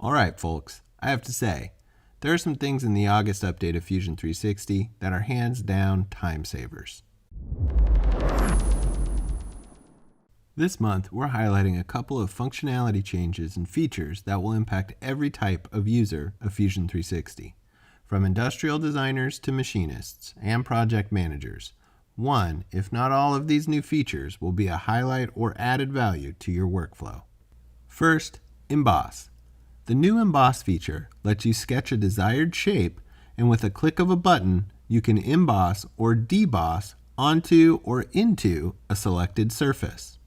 Alright folks, I have to say, there are some things in the August update of Fusion 360 that are hands down time savers. This month, we're highlighting a couple of functionality changes and features that will impact every type of user of Fusion 360, from industrial designers to machinists and project managers. One, if not all of these new features will be a highlight or added value to your workflow. First, Emboss. The new Emboss feature lets you sketch a desired shape, and with a click of a button, you can emboss or deboss onto or into a selected surface.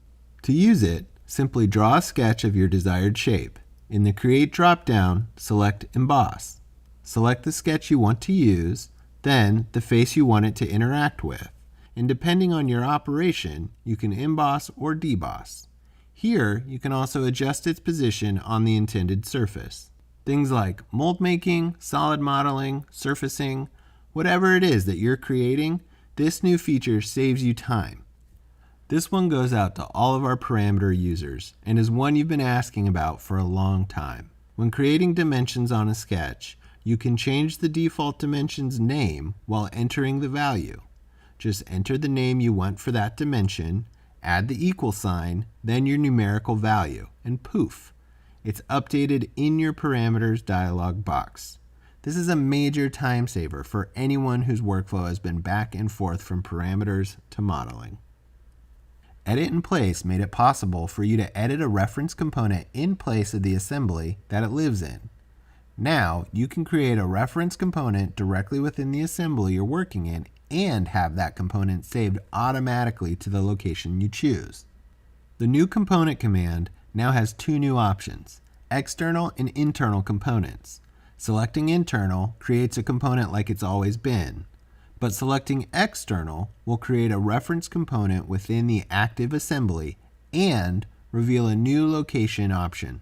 To use it, simply draw a sketch of your desired shape. In the Create drop-down, select Emboss. Select the sketch you want to use, then the face you want it to interact with, and depending on your operation, you can emboss or deboss. Here, you can also adjust its position on the intended surface. Things like mold making, solid modeling, surfacing, whatever it is that you're creating, this new feature saves you time. This one goes out to all of our parameter users and is one you've been asking about for a long time. When creating dimensions on a sketch, you can change the default dimension's name while entering the value. Just enter the name you want for that dimension, add the equal sign, then your numerical value, and poof, it's updated in your parameters dialog box. This is a major time saver for anyone whose workflow has been back and forth from parameters to modeling. Edit in Place made it possible for you to edit a reference component in place of the assembly that it lives in. Now, you can create a reference component directly within the assembly you're working in and have that component saved automatically to the location you choose. The new component command now has two new options, external and internal components. Selecting internal creates a component like it's always been, but selecting external will create a reference component within the active assembly and reveal a new location option.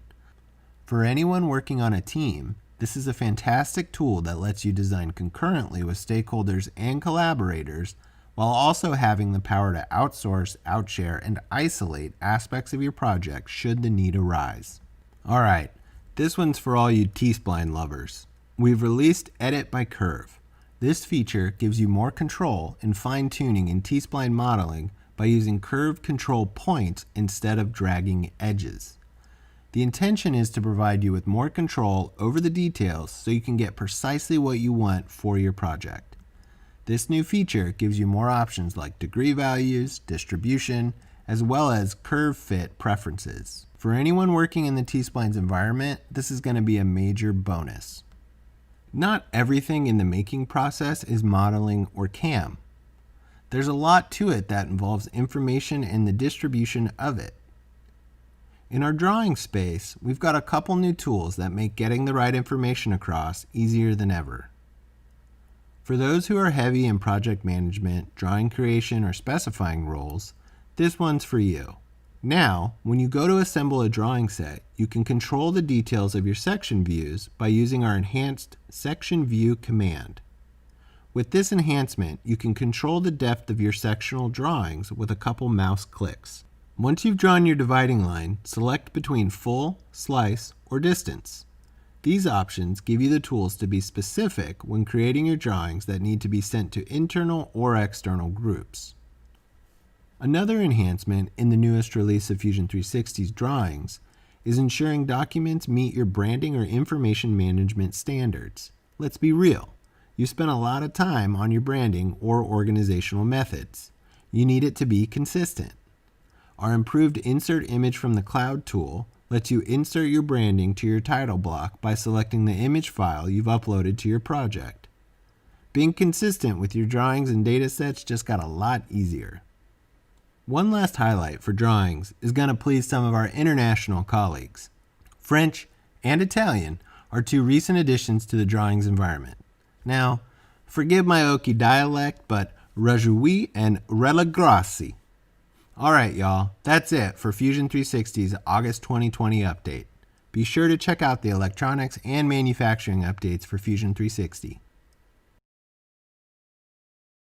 For anyone working on a team, this is a fantastic tool that lets you design concurrently with stakeholders and collaborators while also having the power to outsource, outshare, and isolate aspects of your project should the need arise. Alright, this one's for all you T-spline lovers. We've released Edit by Curve. This feature gives you more control and fine-tuning in T-spline modeling by using curved control points instead of dragging edges. The intention is to provide you with more control over the details so you can get precisely what you want for your project. This new feature gives you more options like degree values, distribution, as well as curve fit preferences. For anyone working in the T-splines environment, this is going to be a major bonus. Not everything in the making process is modeling or CAM. There's a lot to it that involves information and the distribution of it. In our drawing space, we've got a couple new tools that make getting the right information across easier than ever. For those who are heavy in project management, drawing creation, or specifying roles, this one's for you. Now, when you go to assemble a drawing set, you can control the details of your section views by using our enhanced Section View command. With this enhancement, you can control the depth of your sectional drawings with a couple mouse clicks. Once you've drawn your dividing line, select between full, slice, or distance. These options give you the tools to be specific when creating your drawings that need to be sent to internal or external groups. Another enhancement in the newest release of Fusion 360's drawings is ensuring documents meet your branding or information management standards. Let's be real. You spend a lot of time on your branding or organizational methods. You need it to be consistent. Our improved Insert Image from the Cloud tool lets you insert your branding to your title block by selecting the image file you've uploaded to your project. Being consistent with your drawings and datasets just got a lot easier. One last highlight for drawings is going to please some of our international colleagues. French and Italian are two recent additions to the drawings environment. Now, forgive my Oki dialect, but rajoui and relegrassi. Alright y'all, that's it for Fusion 360's August 2020 update. Be sure to check out the electronics and manufacturing updates for Fusion 360.